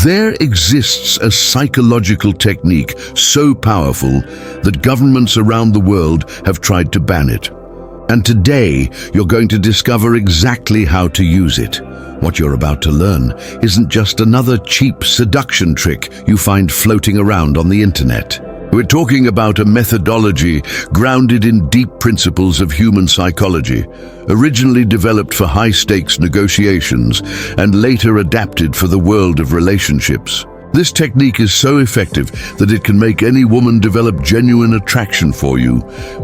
There exists a psychological technique so powerful that governments around the world have tried to ban it. And today, you're going to discover exactly how to use it. What you're about to learn isn't just another cheap seduction trick you find floating around on the internet. We're talking about a methodology grounded in deep principles of human psychology, originally developed for high-stakes negotiations and later adapted for the world of relationships. This technique is so effective that it can make any woman develop genuine attraction for you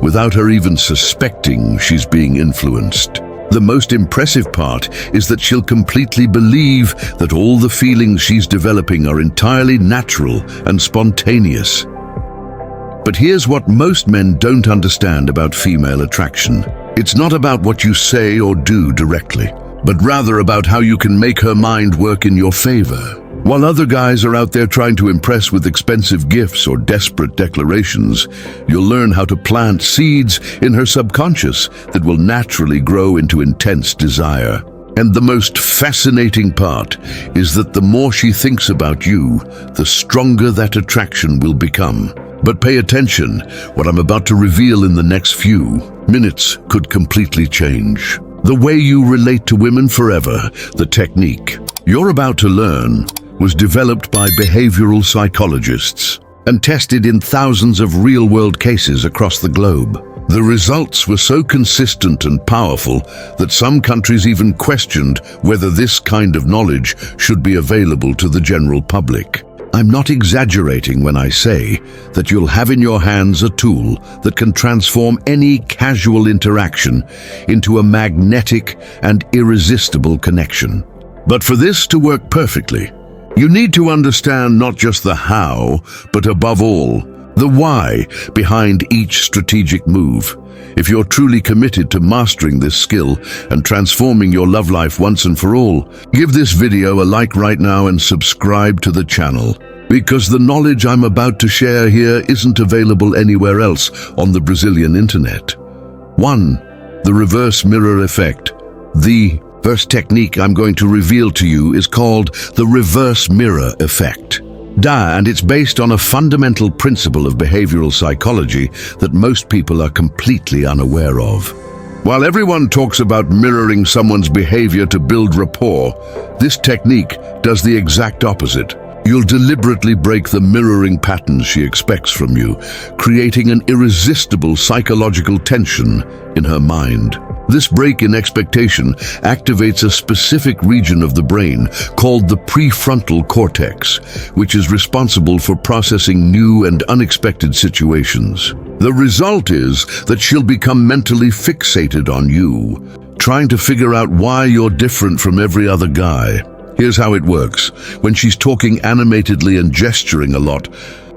without her even suspecting she's being influenced. The most impressive part is that she'll completely believe that all the feelings she's developing are entirely natural and spontaneous. But here's what most men don't understand about female attraction. It's not about what you say or do directly, but rather about how you can make her mind work in your favor. While other guys are out there trying to impress with expensive gifts or desperate declarations, you'll learn how to plant seeds in her subconscious that will naturally grow into intense desire. And the most fascinating part is that the more she thinks about you, the stronger that attraction will become. But pay attention, what I'm about to reveal in the next few minutes could completely change the way you relate to women forever. The technique you're about to learn was developed by behavioral psychologists and tested in thousands of real-world cases across the globe. The results were so consistent and powerful that some countries even questioned whether this kind of knowledge should be available to the general public. I'm not exaggerating when I say that you'll have in your hands a tool that can transform any casual interaction into a magnetic and irresistible connection. But for this to work perfectly, you need to understand not just the how, but above all, the why behind each strategic move. If you're truly committed to mastering this skill and transforming your love life once and for all, give this video a like right now and subscribe to the channel, because the knowledge I'm about to share here isn't available anywhere else on the Brazilian internet. 1. The reverse mirror effect. The first technique I'm going to reveal to you is called the reverse mirror effect. And it's based on a fundamental principle of behavioral psychology that most people are completely unaware of. While everyone talks about mirroring someone's behavior to build rapport, this technique does the exact opposite. You'll deliberately break the mirroring patterns she expects from you, creating an irresistible psychological tension in her mind. This break in expectation activates a specific region of the brain called the prefrontal cortex, which is responsible for processing new and unexpected situations. The result is that she'll become mentally fixated on you, trying to figure out why you're different from every other guy. Here's how it works. When she's talking animatedly and gesturing a lot,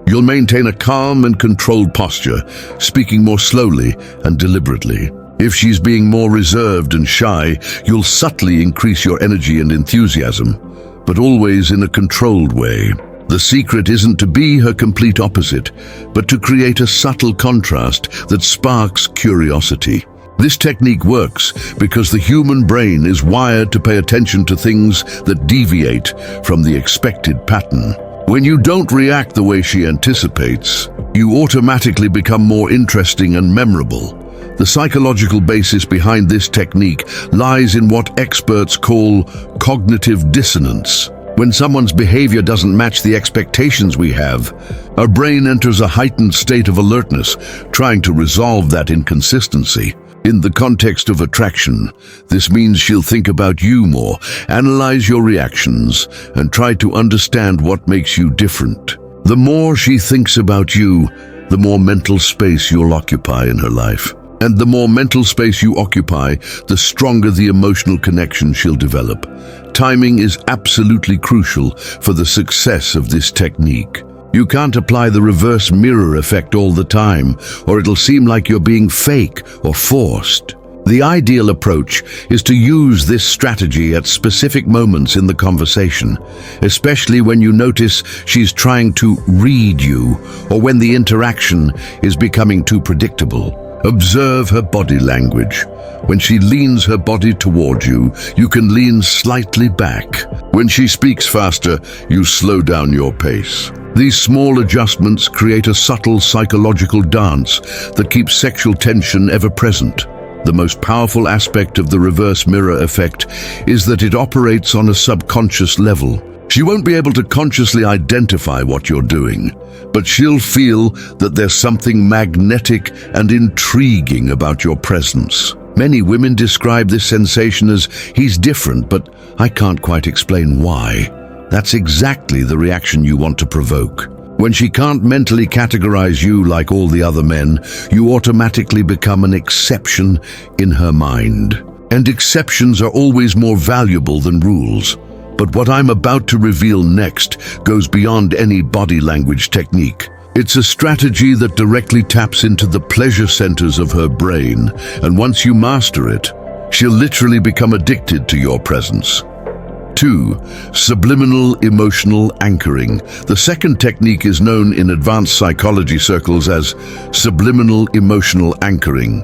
you'll maintain a calm and controlled posture, speaking more slowly and deliberately. If she's being more reserved and shy, you'll subtly increase your energy and enthusiasm, but always in a controlled way. The secret isn't to be her complete opposite, but to create a subtle contrast that sparks curiosity. This technique works because the human brain is wired to pay attention to things that deviate from the expected pattern. When you don't react the way she anticipates, you automatically become more interesting and memorable. The psychological basis behind this technique lies in what experts call cognitive dissonance. When someone's behavior doesn't match the expectations we have, our brain enters a heightened state of alertness, trying to resolve that inconsistency. In the context of attraction, this means she'll think about you more, analyze your reactions, and try to understand what makes you different. The more she thinks about you, the more mental space you'll occupy in her life. And the more mental space you occupy, the stronger the emotional connection she'll develop. Timing is absolutely crucial for the success of this technique. You can't apply the reverse mirror effect all the time, or it'll seem like you're being fake or forced. The ideal approach is to use this strategy at specific moments in the conversation, especially when you notice she's trying to read you or when the interaction is becoming too predictable. Observe her body language. When she leans her body toward you, you can lean slightly back. When she speaks faster, you slow down your pace. These small adjustments create a subtle psychological dance that keeps sexual tension ever present. The most powerful aspect of the reverse mirror effect is that it operates on a subconscious level. She won't be able to consciously identify what you're doing, but she'll feel that there's something magnetic and intriguing about your presence. Many women describe this sensation as, "He's different, but I can't quite explain why." That's exactly the reaction you want to provoke. When she can't mentally categorize you like all the other men, you automatically become an exception in her mind. And exceptions are always more valuable than rules. But what I'm about to reveal next goes beyond any body language technique. It's a strategy that directly taps into the pleasure centers of her brain, and once you master it, she'll literally become addicted to your presence. 2. Subliminal emotional anchoring. The second technique is known in advanced psychology circles as subliminal emotional anchoring.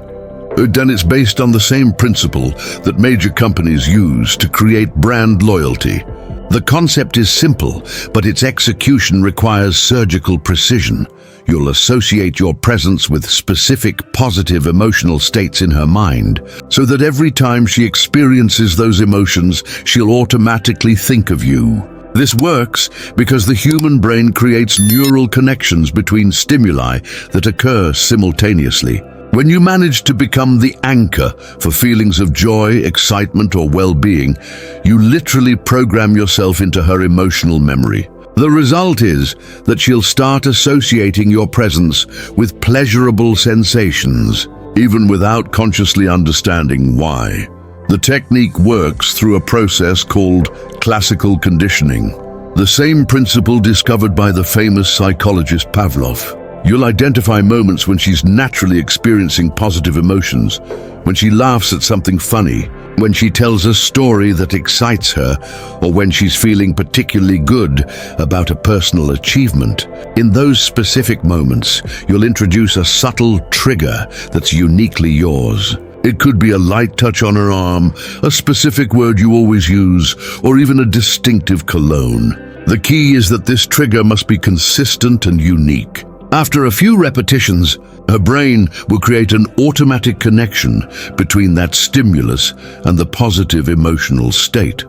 And it's based on the same principle that major companies use to create brand loyalty. The concept is simple, but its execution requires surgical precision. You'll associate your presence with specific positive emotional states in her mind, so that every time she experiences those emotions, she'll automatically think of you. This works because the human brain creates neural connections between stimuli that occur simultaneously. When you manage to become the anchor for feelings of joy, excitement, or well-being, you literally program yourself into her emotional memory. The result is that she'll start associating your presence with pleasurable sensations, even without consciously understanding why. The technique works through a process called classical conditioning, the same principle discovered by the famous psychologist Pavlov. You'll identify moments when she's naturally experiencing positive emotions, when she laughs at something funny, when she tells a story that excites her, or when she's feeling particularly good about a personal achievement. In those specific moments, you'll introduce a subtle trigger that's uniquely yours. It could be a light touch on her arm, a specific word you always use, or even a distinctive cologne. The key is that this trigger must be consistent and unique. After a few repetitions, her brain will create an automatic connection between that stimulus and the positive emotional state.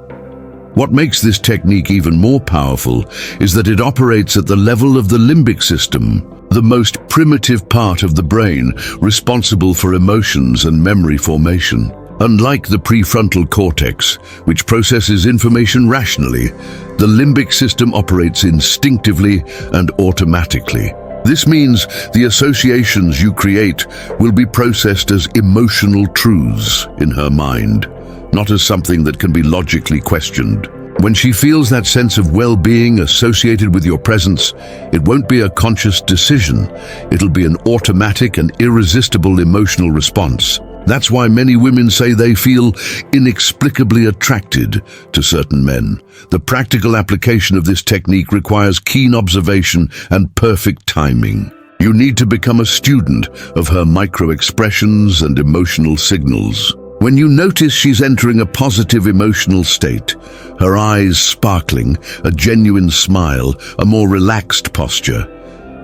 What makes this technique even more powerful is that it operates at the level of the limbic system, the most primitive part of the brain responsible for emotions and memory formation. Unlike the prefrontal cortex, which processes information rationally, the limbic system operates instinctively and automatically. This means the associations you create will be processed as emotional truths in her mind, not as something that can be logically questioned. When she feels that sense of well-being associated with your presence, it won't be a conscious decision. It'll be an automatic and irresistible emotional response. That's why many women say they feel inexplicably attracted to certain men. The practical application of this technique requires keen observation and perfect timing. You need to become a student of her micro-expressions and emotional signals. When you notice she's entering a positive emotional state, her eyes sparkling, a genuine smile, a more relaxed posture,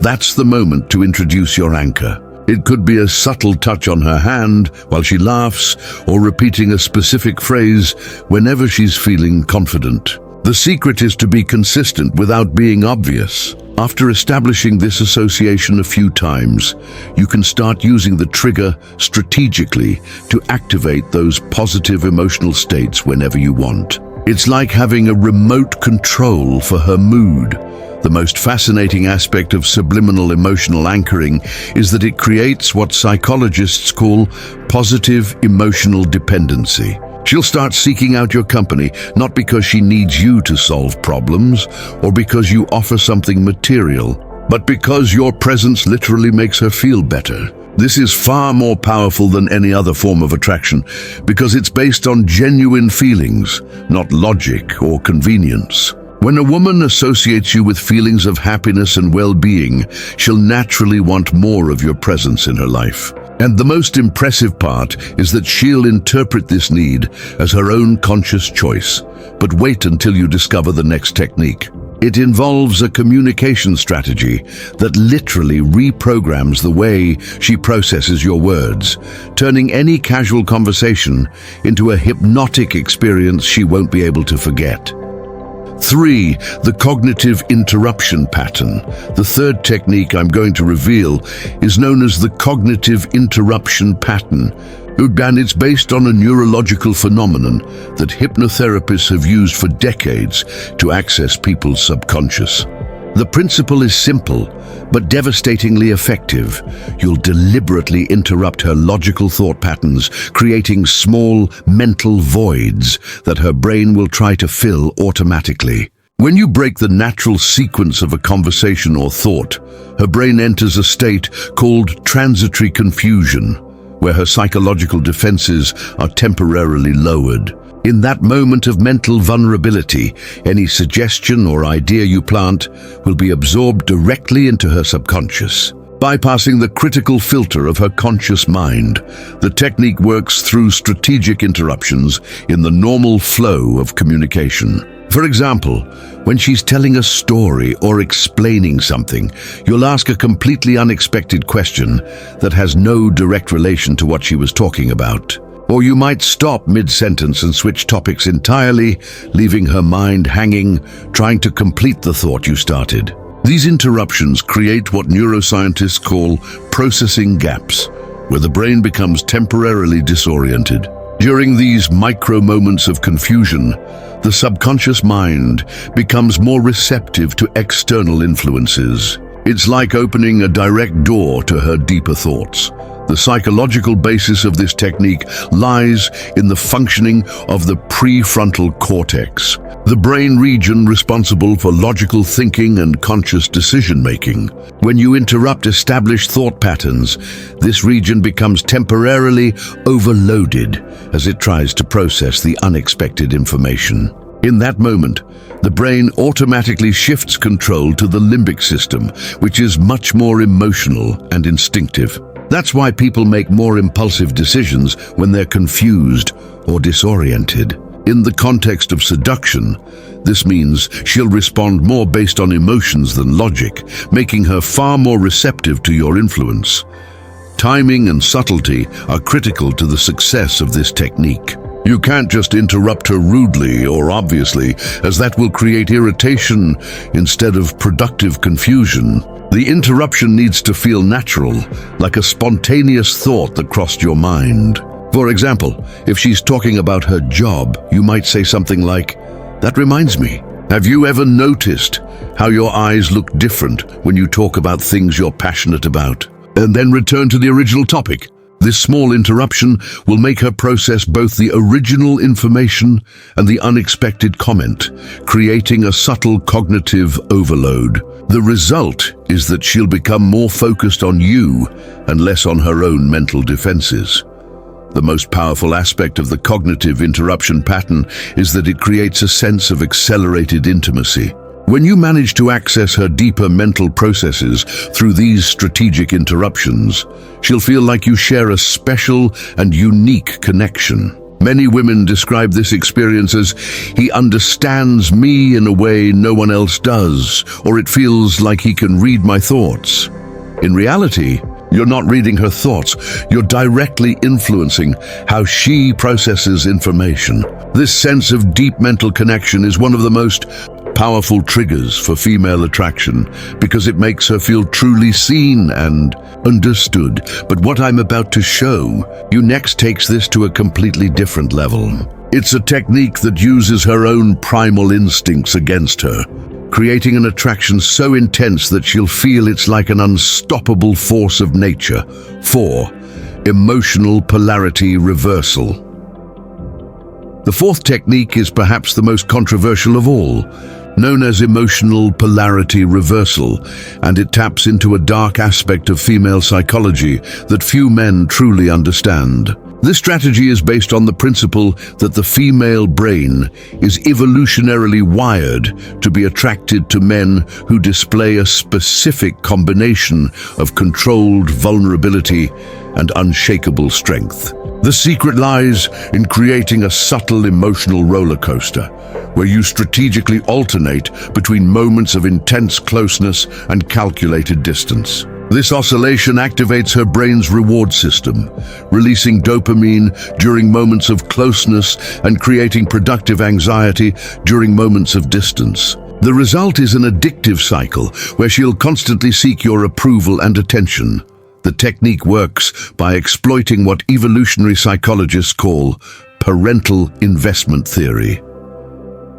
that's the moment to introduce your anchor. It could be a subtle touch on her hand while she laughs, or repeating a specific phrase whenever she's feeling confident. The secret is to be consistent without being obvious. After establishing this association a few times, you can start using the trigger strategically to activate those positive emotional states whenever you want. It's like having a remote control for her mood. The most fascinating aspect of subliminal emotional anchoring is that it creates what psychologists call positive emotional dependency. She'll start seeking out your company, not because she needs you to solve problems or because you offer something material, but because your presence literally makes her feel better. This is far more powerful than any other form of attraction because it's based on genuine feelings, not logic or convenience. When a woman associates you with feelings of happiness and well-being, she'll naturally want more of your presence in her life. And the most impressive part is that she'll interpret this need as her own conscious choice. But wait until you discover the next technique. It involves a communication strategy that literally reprograms the way she processes your words, turning any casual conversation into a hypnotic experience she won't be able to forget. 3. The cognitive interruption pattern. The third technique I'm going to reveal is known as the cognitive interruption pattern, and it's based on a neurological phenomenon that hypnotherapists have used for decades to access people's subconscious. The principle is simple, but devastatingly effective. You'll deliberately interrupt her logical thought patterns, creating small mental voids that her brain will try to fill automatically. When you break the natural sequence of a conversation or thought, her brain enters a state called transitory confusion, where her psychological defenses are temporarily lowered. In that moment of mental vulnerability, any suggestion or idea you plant will be absorbed directly into her subconscious. Bypassing the critical filter of her conscious mind, the technique works through strategic interruptions in the normal flow of communication. For example, when she's telling a story or explaining something, you'll ask a completely unexpected question that has no direct relation to what she was talking about. Or you might stop mid-sentence and switch topics entirely, leaving her mind hanging, trying to complete the thought you started. These interruptions create what neuroscientists call processing gaps, where the brain becomes temporarily disoriented. During these micro moments of confusion, the subconscious mind becomes more receptive to external influences. It's like opening a direct door to her deeper thoughts. The psychological basis of this technique lies in the functioning of the prefrontal cortex, the brain region responsible for logical thinking and conscious decision-making. When you interrupt established thought patterns, this region becomes temporarily overloaded as it tries to process the unexpected information. In that moment, the brain automatically shifts control to the limbic system, which is much more emotional and instinctive. That's why people make more impulsive decisions when they're confused or disoriented. In the context of seduction, this means she'll respond more based on emotions than logic, making her far more receptive to your influence. Timing and subtlety are critical to the success of this technique. You can't just interrupt her rudely or obviously, as that will create irritation instead of productive confusion. The interruption needs to feel natural, like a spontaneous thought that crossed your mind. For example, if she's talking about her job, you might say something like, "That reminds me, have you ever noticed how your eyes look different when you talk about things you're passionate about?" And then return to the original topic. This small interruption will make her process both the original information and the unexpected comment, creating a subtle cognitive overload. The result is that she'll become more focused on you and less on her own mental defenses. The most powerful aspect of the cognitive interruption pattern is that it creates a sense of accelerated intimacy. When you manage to access her deeper mental processes through these strategic interruptions, she'll feel like you share a special and unique connection. Many women describe this experience as, "He understands me in a way no one else does," or "It feels like he can read my thoughts." In reality, you're not reading her thoughts, you're directly influencing how she processes information. This sense of deep mental connection is one of the most powerful triggers for female attraction because it makes her feel truly seen and understood. But what I'm about to show you next takes this to a completely different level. It's a technique that uses her own primal instincts against her, creating an attraction so intense that she'll feel it's like an unstoppable force of nature. 4. Emotional polarity reversal. The fourth technique is perhaps the most controversial of all, known as emotional polarity reversal, and it taps into a dark aspect of female psychology that few men truly understand. This strategy is based on the principle that the female brain is evolutionarily wired to be attracted to men who display a specific combination of controlled vulnerability and unshakable strength. The secret lies in creating a subtle emotional roller coaster, where you strategically alternate between moments of intense closeness and calculated distance. This oscillation activates her brain's reward system, releasing dopamine during moments of closeness and creating productive anxiety during moments of distance. The result is an addictive cycle where she'll constantly seek your approval and attention. The technique works by exploiting what evolutionary psychologists call parental investment theory.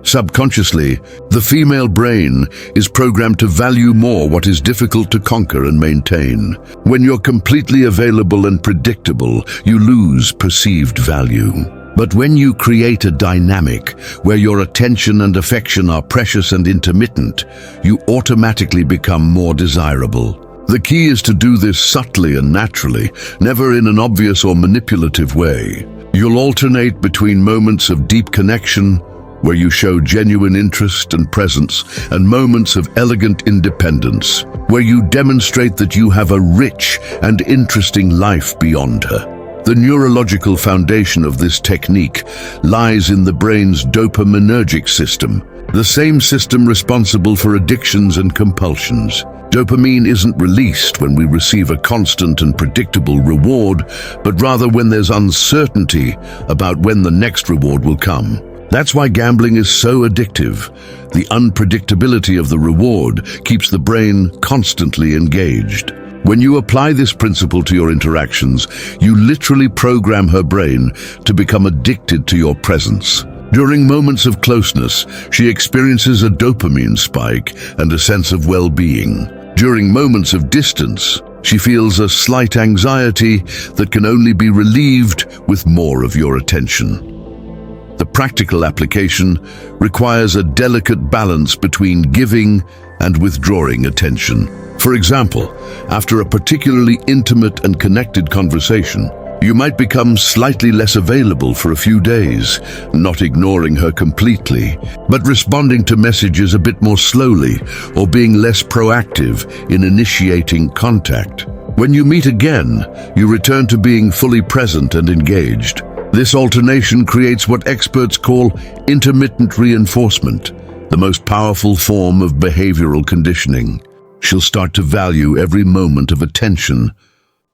Subconsciously, the female brain is programmed to value more what is difficult to conquer and maintain. When you're completely available and predictable, you lose perceived value. But when you create a dynamic where your attention and affection are precious and intermittent, you automatically become more desirable. The key is to do this subtly and naturally, never in an obvious or manipulative way. You'll alternate between moments of deep connection, where you show genuine interest and presence, and moments of elegant independence, where you demonstrate that you have a rich and interesting life beyond her. The neurological foundation of this technique lies in the brain's dopaminergic system, the same system responsible for addictions and compulsions. Dopamine isn't released when we receive a constant and predictable reward, but rather when there's uncertainty about when the next reward will come. That's why gambling is so addictive. The unpredictability of the reward keeps the brain constantly engaged. When you apply this principle to your interactions, you literally program her brain to become addicted to your presence. During moments of closeness, she experiences a dopamine spike and a sense of well-being. During moments of distance, she feels a slight anxiety that can only be relieved with more of your attention. The practical application requires a delicate balance between giving and withdrawing attention. For example, after a particularly intimate and connected conversation, you might become slightly less available for a few days, not ignoring her completely, but responding to messages a bit more slowly or being less proactive in initiating contact. When you meet again, you return to being fully present and engaged. This alternation creates what experts call intermittent reinforcement, the most powerful form of behavioral conditioning. She'll start to value every moment of attention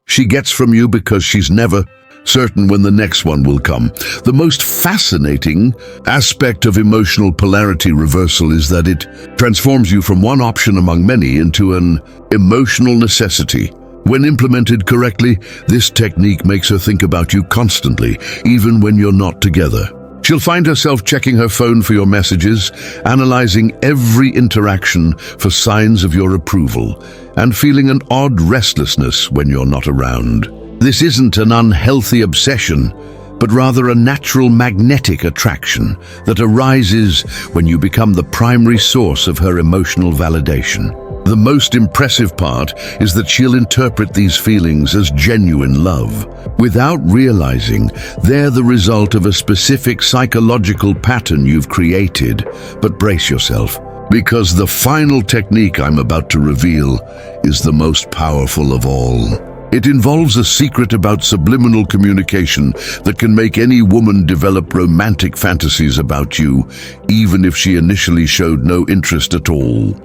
she gets from you because she's never certain when the next one will come. The most fascinating aspect of emotional polarity reversal is that it transforms you from one option among many into an emotional necessity. When implemented correctly, this technique makes her think about you constantly, even when you're not together. She'll find herself checking her phone for your messages, analyzing every interaction for signs of your approval, and feeling an odd restlessness when you're not around. This isn't an unhealthy obsession, but rather a natural magnetic attraction that arises when you become the primary source of her emotional validation. The most impressive part is that she'll interpret these feelings as genuine love, without realizing they're the result of a specific psychological pattern you've created. But brace yourself, because the final technique I'm about to reveal is the most powerful of all. It involves a secret about subliminal communication that can make any woman develop romantic fantasies about you, even if she initially showed no interest at all.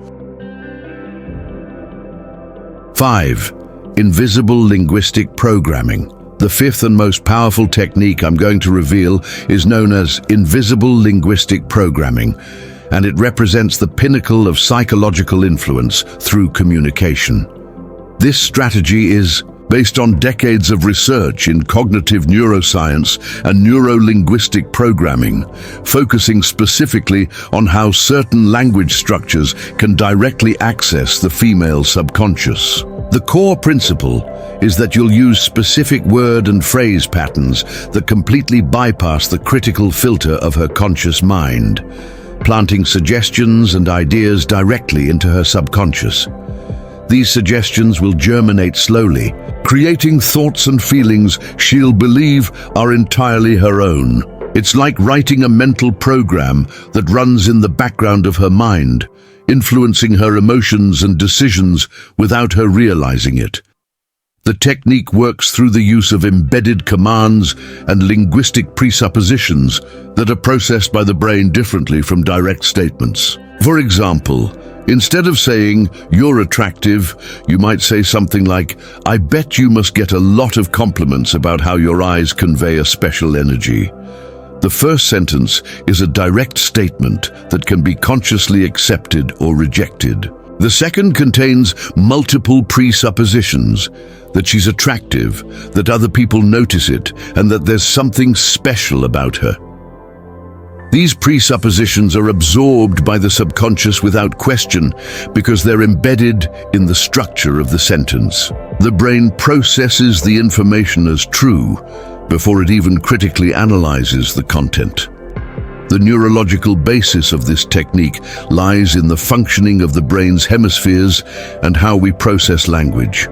5. Invisible linguistic programming. The fifth and most powerful technique I'm going to reveal is known as invisible linguistic programming, and it represents the pinnacle of psychological influence through communication. This strategy is based on decades of research in cognitive neuroscience and neuro-linguistic programming, focusing specifically on how certain language structures can directly access the female subconscious. The core principle is that you'll use specific word and phrase patterns that completely bypass the critical filter of her conscious mind, planting suggestions and ideas directly into her subconscious. these suggestions will germinate slowly, creating thoughts and feelings she'll believe are entirely her own. It's like writing a mental program that runs in the background of her mind, influencing her emotions and decisions without her realizing it. The technique works through the use of embedded commands and linguistic presuppositions that are processed by the brain differently from direct statements. For example, instead of saying, "You're attractive," you might say something like, "I bet you must get a lot of compliments about how your eyes convey a special energy." The first sentence is a direct statement that can be consciously accepted or rejected. The second contains multiple presuppositions: that she's attractive, that other people notice it, and that there's something special about her. These presuppositions are absorbed by the subconscious without question because they're embedded in the structure of the sentence. The brain processes the information as true before it even critically analyzes the content. The neurological basis of this technique lies in the functioning of the brain's hemispheres and how we process language.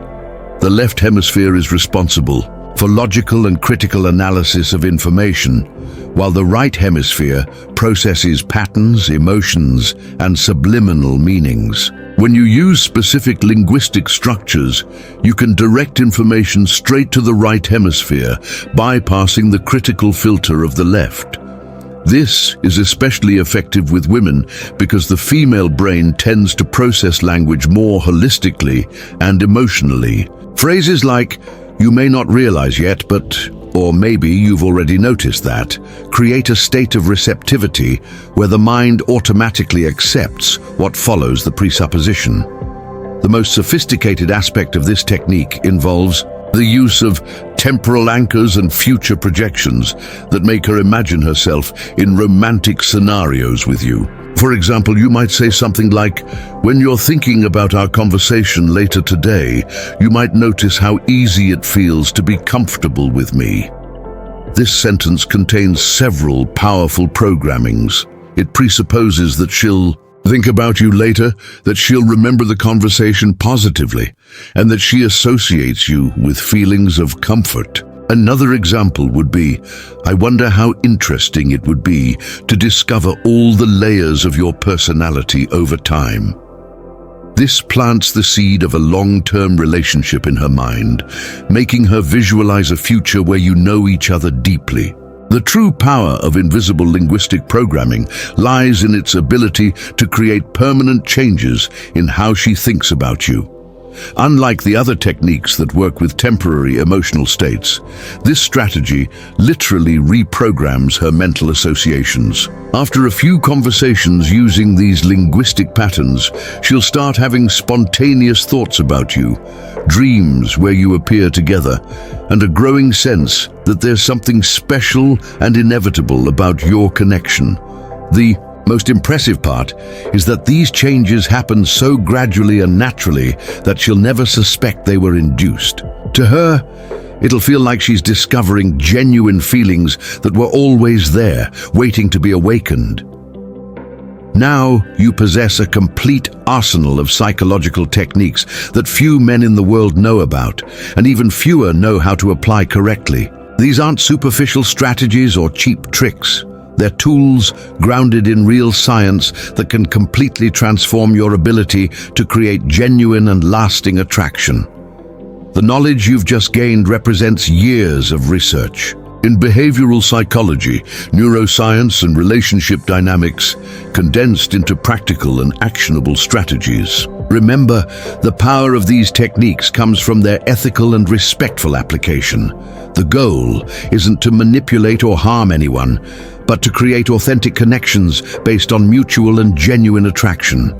The left hemisphere is responsible for logical and critical analysis of information, while the right hemisphere processes patterns, emotions, and subliminal meanings. When you use specific linguistic structures, you can direct information straight to the right hemisphere, bypassing the critical filter of the left. This is especially effective with women because the female brain tends to process language more holistically and emotionally. Phrases like, "You may not realize yet, but," or "maybe you've already noticed that," create a state of receptivity where the mind automatically accepts what follows the presupposition. The most sophisticated aspect of this technique involves the use of temporal anchors and future projections that make her imagine herself in romantic scenarios with you. For example, you might say something like, "When you're thinking about our conversation later today, you might notice how easy it feels to be comfortable with me." This sentence contains several powerful programmings. It presupposes that she'll think about you later, that she'll remember the conversation positively, and that she associates you with feelings of comfort. Another example would be, "I wonder how interesting it would be to discover all the layers of your personality over time." This plants the seed of a long-term relationship in her mind, making her visualize a future where you know each other deeply. The true power of invisible linguistic programming lies in its ability to create permanent changes in how she thinks about you. Unlike the other techniques that work with temporary emotional states, this strategy literally reprograms her mental associations. After a few conversations using these linguistic patterns, she'll start having spontaneous thoughts about you, dreams where you appear together, and a growing sense that there's something special and inevitable about your connection. The most impressive part is that these changes happen so gradually and naturally that she'll never suspect they were induced. To her, it'll feel like she's discovering genuine feelings that were always there, waiting to be awakened. Now you possess a complete arsenal of psychological techniques that few men in the world know about, and even fewer know how to apply correctly. These aren't superficial strategies or cheap tricks. They're tools grounded in real science that can completely transform your ability to create genuine and lasting attraction. The knowledge you've just gained represents years of research in behavioral psychology, neuroscience, and relationship dynamics, condensed into practical and actionable strategies. Remember, the power of these techniques comes from their ethical and respectful application. The goal isn't to manipulate or harm anyone, but to create authentic connections based on mutual and genuine attraction.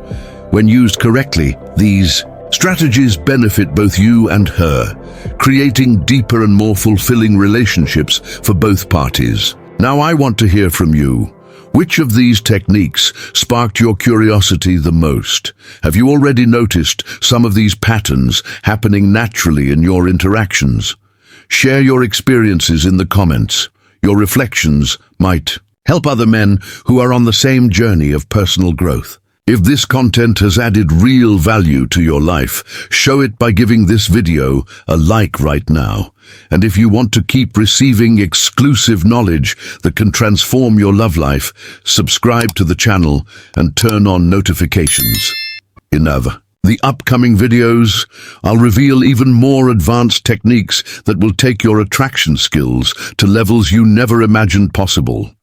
When used correctly, these strategies benefit both you and her, creating deeper and more fulfilling relationships for both parties. Now I want to hear from you. Which of these techniques sparked your curiosity the most? Have you already noticed some of these patterns happening naturally in your interactions? Share your experiences in the comments. Your reflections might help other men who are on the same journey of personal growth. If this content has added real value to your life, show it by giving this video a like right now. And if you want to keep receiving exclusive knowledge that can transform your love life, subscribe to the channel and turn on notifications. In the upcoming videos, I'll reveal even more advanced techniques that will take your attraction skills to levels you never imagined possible.